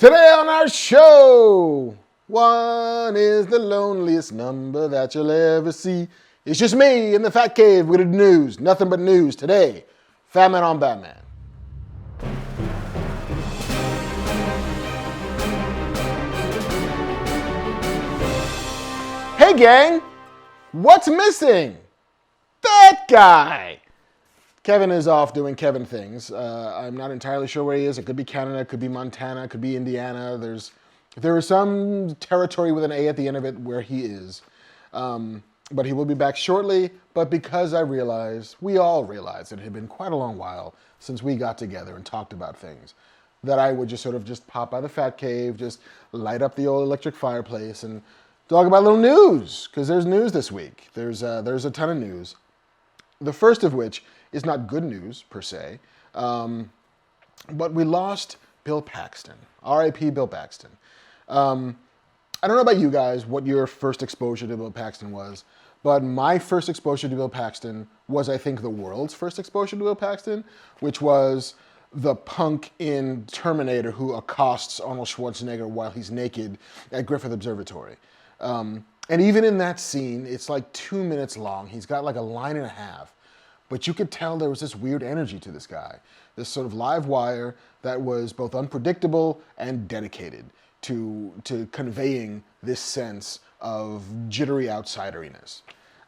Today on our show, one is the loneliest number that you'll ever see. It's just me in the Fatcave with the news. Nothing but news today. Fat Man on Batman. Hey gang, what's missing? That guy. Kevin is off doing Kevin things. I'm not entirely sure where he is. It could be Canada, it could be Montana, it could be Indiana. There is some territory with an A at the end of it where he is. But he will be back shortly. But because we all realized it had been quite a long while since we got together and talked about things, that I would just sort of just pop by the Fat Cave, just light up the old electric fireplace and talk about a little news, because there's news this week. There's a ton of news. The first of which is not good news, per se, but we lost Bill Paxton. R.I.P. Bill Paxton. I don't know about you guys, what your first exposure to Bill Paxton was, but my first exposure to Bill Paxton was, I think, the world's first exposure to Bill Paxton, which was the punk in Terminator who accosts Arnold Schwarzenegger while he's naked at Griffith Observatory. And even in that scene, it's like 2 minutes long. He's got like a line and a half. But you could tell there was this weird energy to this guy. This sort of live wire that was both unpredictable and dedicated to conveying this sense of jittery outsideriness.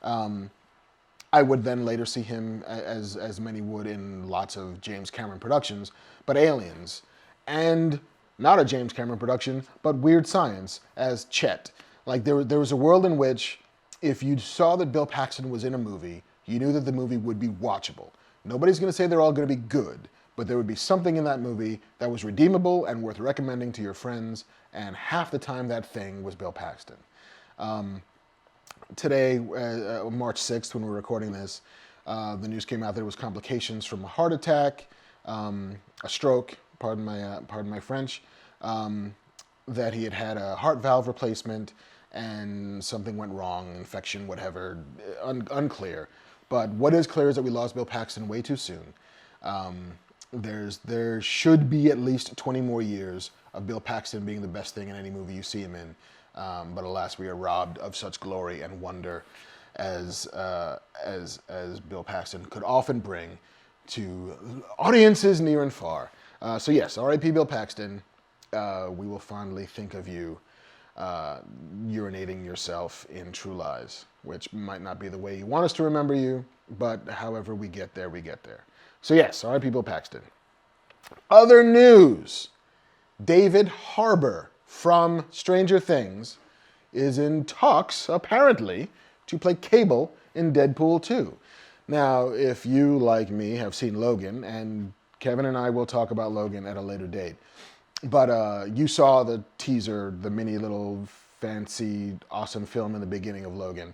I would then later see him, as many would in lots of James Cameron productions, but Aliens. And not a James Cameron production, but Weird Science as Chet. Like there was a world in which if you saw that Bill Paxton was in a movie, you knew that the movie would be watchable. Nobody's going to say they're all going to be good, but there would be something in that movie that was redeemable and worth recommending to your friends, and half the time that thing was Bill Paxton. Today, March 6th, when we're recording this, the news came out there was complications from a heart attack, a stroke, pardon my French, that he had a heart valve replacement and something went wrong, infection, whatever, unclear. But what is clear is that we lost Bill Paxton way too soon. There should be at least 20 more years of Bill Paxton being the best thing in any movie you see him in. But alas, we are robbed of such glory and wonder as Bill Paxton could often bring to audiences near and far. So yes, R.I.P. Bill Paxton. We will fondly think of you urinating yourself in True Lies, which might not be the way you want us to remember you, but however we get there, we get there. So yes, R.I.P. Bill Paxton. Other news. David Harbour from Stranger Things is in talks, apparently, to play Cable in Deadpool 2. Now, if you, like me, have seen Logan, and Kevin and I will talk about Logan at a later date, but you saw the teaser, the mini little fancy, awesome film in the beginning of Logan.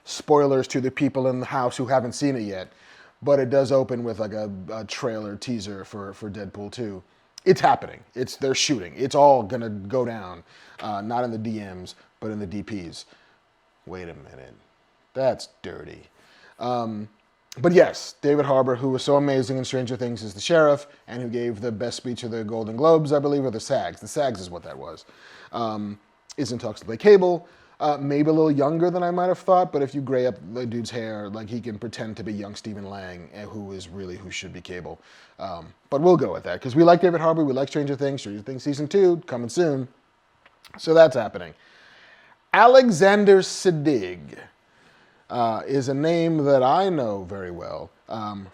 Spoilers to the people in the house who haven't seen it yet, but it does open with like a trailer teaser for Deadpool 2. It's happening. They're shooting. It's all gonna go down, not in the DMs, but in the DPs. Wait a minute, that's dirty. But yes, David Harbour, who was so amazing in Stranger Things as the sheriff, and who gave the best speech of the Golden Globes, I believe, or the SAGs. The SAGs is what that was. Is in talks to play Cable. Maybe a little younger than I might have thought, but if you gray up the dude's hair, like he can pretend to be young Stephen Lang, who should be Cable. But we'll go with that, because we like David Harbour, we like Stranger Things Season 2, coming soon. So that's happening. Alexander Siddig. Is a name that I know very well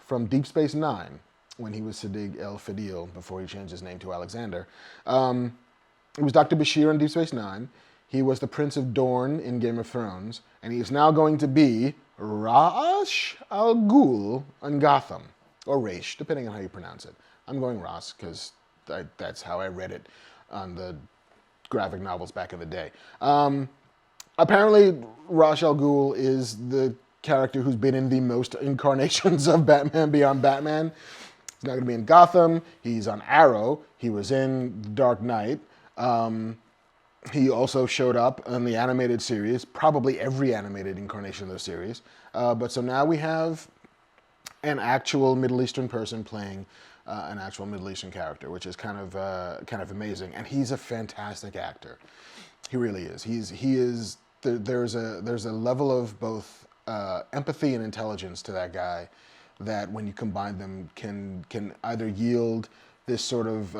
from Deep Space Nine, when he was Siddig El Fadil before he changed his name to Alexander. He was Dr. Bashir in Deep Space Nine. He was the Prince of Dorne in Game of Thrones, and he is now going to be Rahs Al Ghul in Gotham, or Raish, depending on how you pronounce it. I'm going Rahs because that's how I read it on the graphic novels back in the day. Apparently, Ra's al Ghul is the character who's been in the most incarnations of Batman Beyond Batman. He's not going to be in Gotham. He's on Arrow. He was in The Dark Knight. He also showed up in the animated series, probably every animated incarnation of the series. But so now we have an actual Middle Eastern person playing an actual Middle Eastern character, which is kind of amazing. And he's a fantastic actor. He really is. He is. There's a level of both empathy and intelligence to that guy that when you combine them can either yield this sort of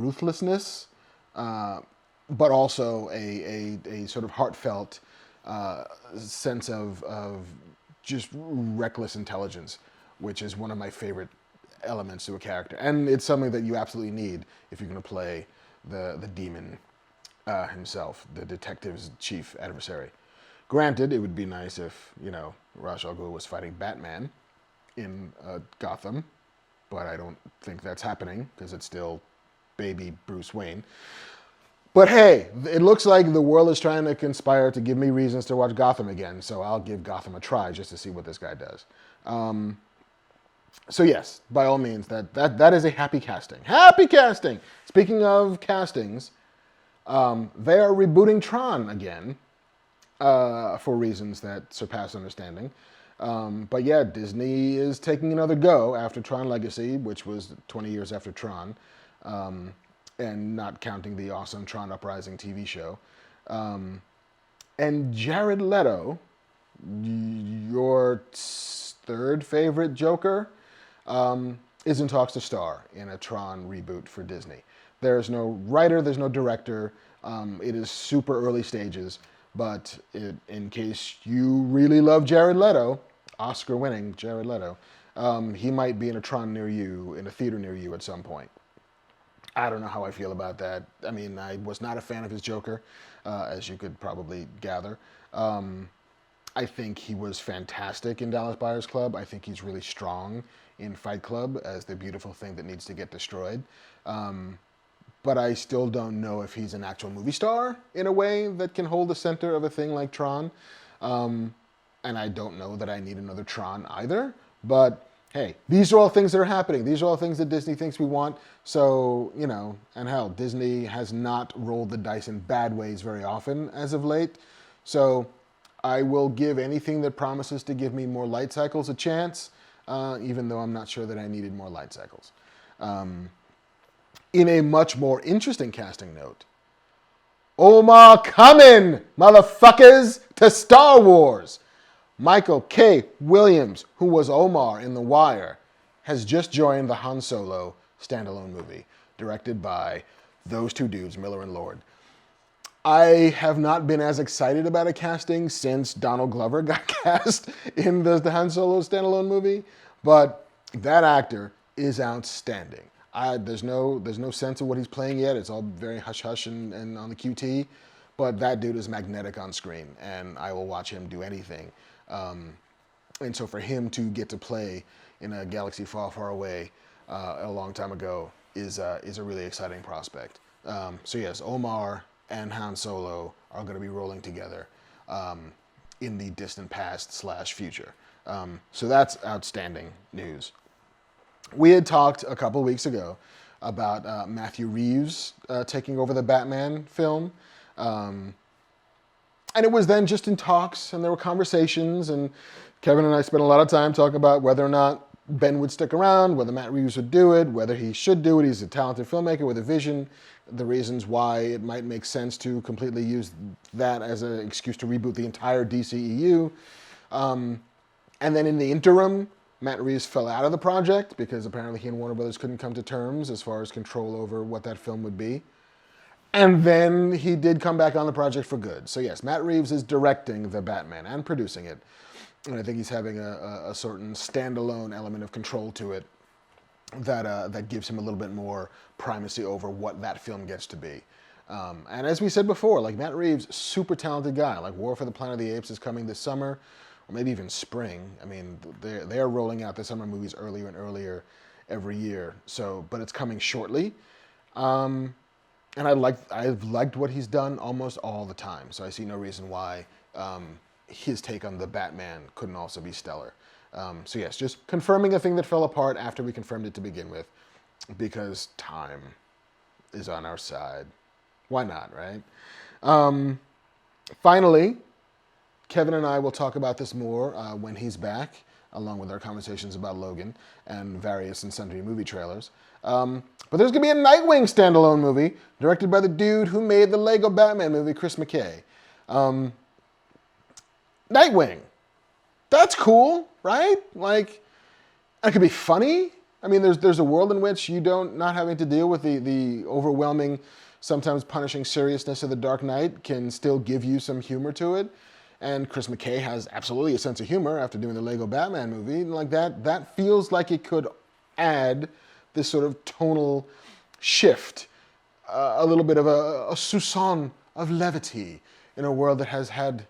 ruthlessness, but also a sort of heartfelt sense of just reckless intelligence, which is one of my favorite elements to a character. And it's something that you absolutely need if you're going to play the demon himself, the detective's chief adversary. Granted, it would be nice if, Ra's al Ghul was fighting Batman in Gotham, but I don't think that's happening because it's still baby Bruce Wayne. But hey, it looks like the world is trying to conspire to give me reasons to watch Gotham again, so I'll give Gotham a try just to see what this guy does. So yes, by all means, that is a happy casting. Happy casting! Speaking of castings, they are rebooting Tron again for reasons that surpass understanding. But yeah, Disney is taking another go after Tron Legacy, which was 20 years after Tron. And not counting the awesome Tron Uprising TV show. And Jared Leto, your third favorite Joker, is in talks to star in a Tron reboot for Disney. There's no writer, there's no director. It is super early stages, but in case you really love Jared Leto, Oscar-winning Jared Leto, he might be in a Tron near you, in a theater near you at some point. I don't know how I feel about that. I mean, I was not a fan of his Joker, as you could probably gather. I think he was fantastic in Dallas Buyers Club. I think he's really strong in Fight Club as the beautiful thing that needs to get destroyed. But I still don't know if he's an actual movie star in a way that can hold the center of a thing like Tron. And I don't know that I need another Tron either. But hey, these are all things that are happening. These are all things that Disney thinks we want. So, and hell, Disney has not rolled the dice in bad ways very often as of late. So I will give anything that promises to give me more light cycles a chance, even though I'm not sure that I needed more light cycles. In a much more interesting casting note, Omar coming, motherfuckers, to Star Wars. Michael K. Williams, who was Omar in The Wire, has just joined the Han Solo standalone movie, directed by those two dudes, Miller and Lord. I have not been as excited about a casting since Donald Glover got cast in the Han Solo standalone movie, but that actor is outstanding. There's no sense of what he's playing yet. It's all very hush-hush and on the QT, but that dude is magnetic on screen, and I will watch him do anything. And so for him to get to play in a galaxy far, far away a long time ago is a really exciting prospect. So yes, Omar and Han Solo are going to be rolling together in the distant past / future. So that's outstanding news. We had talked a couple weeks ago about Matthew Reeves taking over the Batman film. And it was then just in talks, and there were conversations, and Kevin and I spent a lot of time talking about whether or not Ben would stick around, whether Matt Reeves would do it, whether he should do it. He's a talented filmmaker with a vision, the reasons why it might make sense to completely use that as an excuse to reboot the entire DCEU. And then in the interim, Matt Reeves fell out of the project because apparently he and Warner Brothers couldn't come to terms as far as control over what that film would be. And then he did come back on the project for good. So yes, Matt Reeves is directing the Batman and producing it. And I think he's having a certain standalone element of control to it that gives him a little bit more primacy over what that film gets to be. And as we said before, like Matt Reeves, super talented guy. Like War for the Planet of the Apes is coming this summer, or maybe even spring. I mean, they are rolling out the summer movies earlier and earlier every year. So, but it's coming shortly. And I've liked what he's done almost all the time. So I see no reason why his take on the Batman couldn't also be stellar. So yes, just confirming a thing that fell apart after we confirmed it to begin with, because time is on our side. Why not, right? Finally, Kevin and I will talk about this more when he's back. along with our conversations about Logan and various and sundry movie trailers. But there's going to be a Nightwing standalone movie directed by the dude who made the Lego Batman movie, Chris McKay. Nightwing. That's cool, right? Like, it could be funny. I mean, there's a world in which you not having to deal with the overwhelming, sometimes punishing seriousness of the Dark Knight can still give you some humor to it. And Chris McKay has absolutely a sense of humor after doing the Lego Batman movie. Like that feels like it could add this sort of tonal shift, a little bit of a soupçon of levity in a world that has had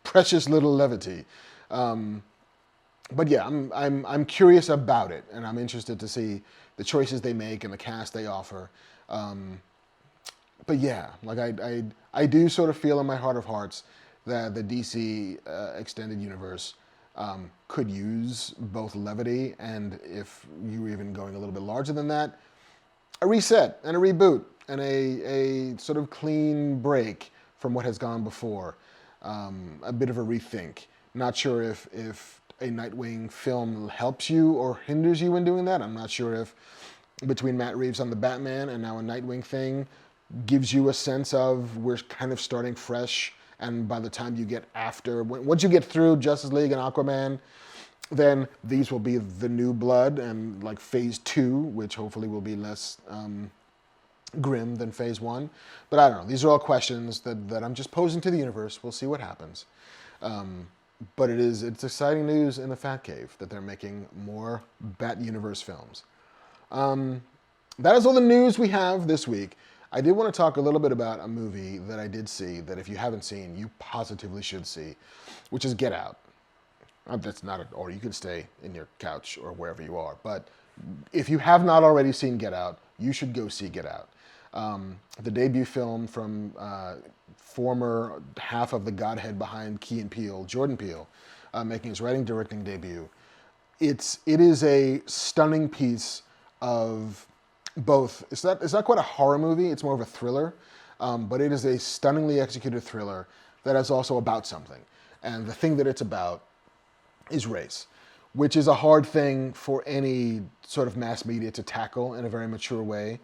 precious little levity. But yeah, I'm curious about it, and I'm interested to see the choices they make and the cast they offer. But yeah, like I do sort of feel in my heart of hearts that the DC extended universe could use both levity and, if you were even going a little bit larger than that, a reset and a reboot and a sort of clean break from what has gone before. A bit of a rethink. Not sure if a Nightwing film helps you or hinders you in doing that. I'm not sure if between Matt Reeves on the Batman and now a Nightwing thing gives you a sense of we're kind of starting fresh, and by the time you get once you get through Justice League and Aquaman, then these will be the new blood and like phase 2, which hopefully will be less grim than phase 1. But I don't know. These are all questions that I'm just posing to the universe. We'll see what happens. But it's exciting news in the Fatcave that they're making more Bat Universe films. That is all the news we have this week. I did want to talk a little bit about a movie that I did see that if you haven't seen, you positively should see, which is Get Out. That's not or you can stay in your couch or wherever you are. But if you have not already seen Get Out, you should go see Get Out. The debut film from former half of the Godhead behind Key and Peele, Jordan Peele, making his writing directing debut. It is a stunning piece of both. It's not quite a horror movie. It's more of a thriller, but it is a stunningly executed thriller that is also about something. And the thing that it's about is race, which is a hard thing for any sort of mass media to tackle in a very mature way,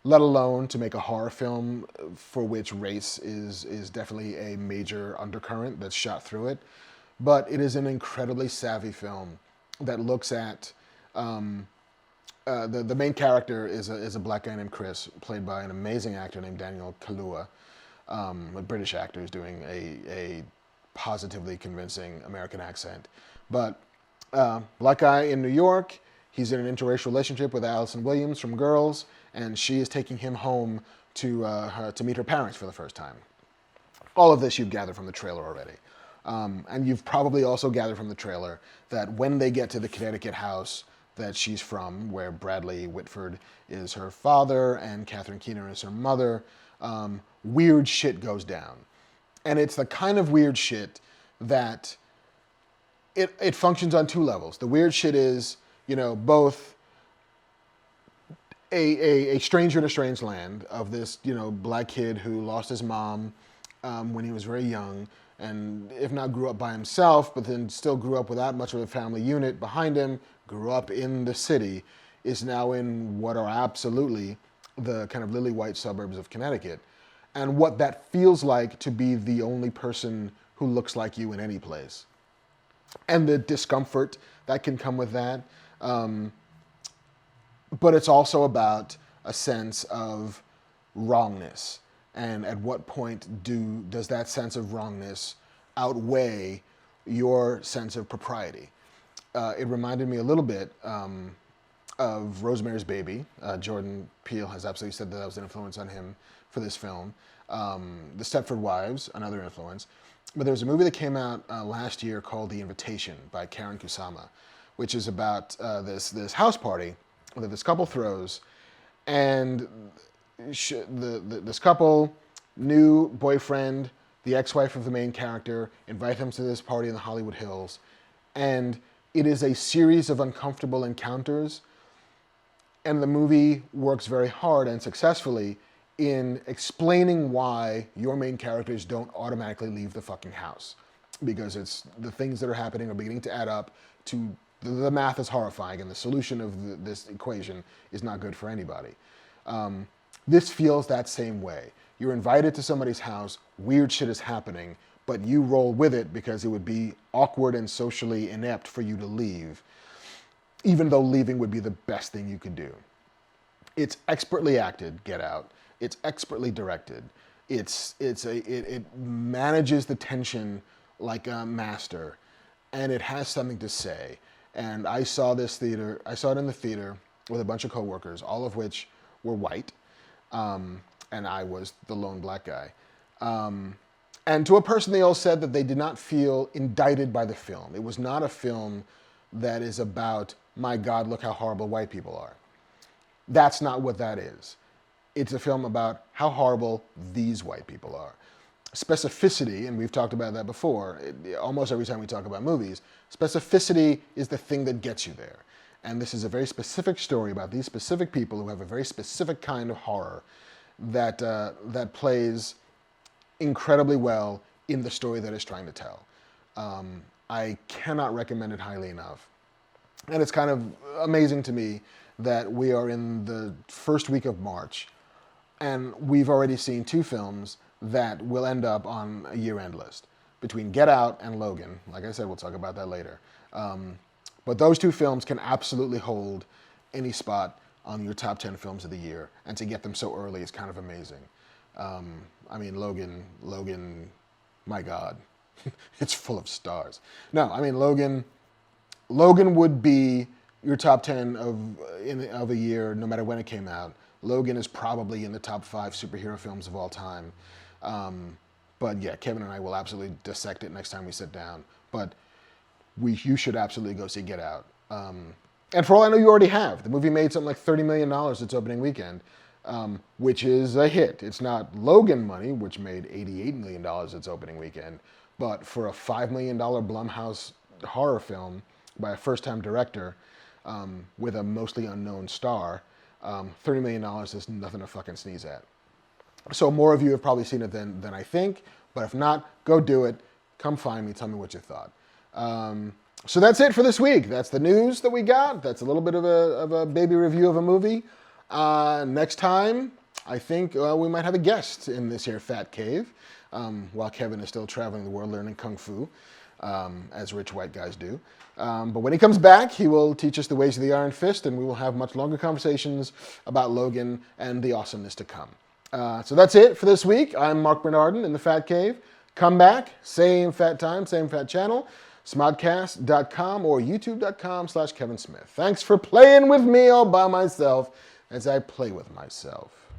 let alone to make a horror film for which race is definitely a major undercurrent that's shot through it. But it is an incredibly savvy film that looks at the main character is a black guy named Chris, played by an amazing actor named Daniel Kaluuya, a British actor who's doing a positively convincing American accent. But black guy in New York, he's in an interracial relationship with Allison Williams from Girls, and she is taking him home to meet her parents for the first time. All of this you've gathered from the trailer already. And you've probably also gathered from the trailer that when they get to the Connecticut house that she's from, where Bradley Whitford is her father and Catherine Keener is her mother, weird shit goes down. And it's the kind of weird shit that it functions on two levels. The weird shit is, both a stranger in a strange land of this, black kid who lost his mom when he was very young, and if not grew up by himself, but then still grew up without much of a family unit behind him, grew up in the city, is now in what are absolutely the kind of lily white suburbs of Connecticut, and what that feels like to be the only person who looks like you in any place. And the discomfort that can come with that. But it's also about a sense of wrongness. And at what point does that sense of wrongness outweigh your sense of propriety? It reminded me a little bit of Rosemary's Baby. Jordan Peele has absolutely said that was an influence on him for this film. The Stepford Wives, another influence. But there was a movie that came out last year called The Invitation by Karen Kusama, which is about this house party that this couple throws, and this couple, new boyfriend, the ex-wife of the main character, invite them to this party in the Hollywood Hills, and it is a series of uncomfortable encounters, and the movie works very hard and successfully in explaining why your main characters don't automatically leave the fucking house, because it's the things that are happening are beginning to add up to the math is horrifying, and the solution of this equation is not good for anybody. This feels that same way. You're invited to somebody's house, weird shit is happening, but you roll with it because it would be awkward and socially inept for you to leave, even though leaving would be the best thing you could do. It's expertly acted, Get Out. It's expertly directed. It manages the tension like a master, and it has something to say. And I saw it in the theater with a bunch of coworkers, all of which were white, and I was the lone black guy. And to a person, they all said that they did not feel indicted by the film. It was not a film that is about, my God, look how horrible white people are. That's not what that is. It's a film about how horrible these white people are. Specificity, and we've talked about that before, almost every time we talk about movies, specificity is the thing that gets you there. And this is a very specific story about these specific people who have a very specific kind of horror that plays incredibly well in the story that it's trying to tell. I cannot recommend it highly enough. And it's kind of amazing to me that we are in the first week of March, and we've already seen 2 films that will end up on a year-end list, between Get Out and Logan. Like I said, we'll talk about that later. But those 2 films can absolutely hold any spot on your top 10 films of the year, and to get them so early is kind of amazing. I mean, Logan, my God, it's full of stars. No, I mean, Logan would be your top 10 of a year, no matter when it came out. Logan is probably in the top 5 superhero films of all time. But yeah, Kevin and I will absolutely dissect it next time we sit down. But you should absolutely go see Get Out. And for all I know, you already have. The movie made something like $30 million its opening weekend, which is a hit. It's not Logan money, which made $88 million its opening weekend. But for a $5 million Blumhouse horror film by a first-time director with a mostly unknown star, $30 million is nothing to fucking sneeze at. So more of you have probably seen it than I think, but if not, go do it. Come find me, tell me what you thought. So that's it for this week. That's the news that we got. That's a little bit of a baby review of a movie. Next time, I think we might have a guest in this here Fatcave, while Kevin is still traveling the world learning Kung Fu, as rich white guys do. But when he comes back, he will teach us the ways of the Iron Fist, and we will have much longer conversations about Logan and the awesomeness to come. So that's it for this week. I'm Marc Bernardin in the Fat Cave. Come back, same fat time, same fat channel, smodcast.com or youtube.com/Kevin Smith. Thanks for playing with me all by myself as I play with myself.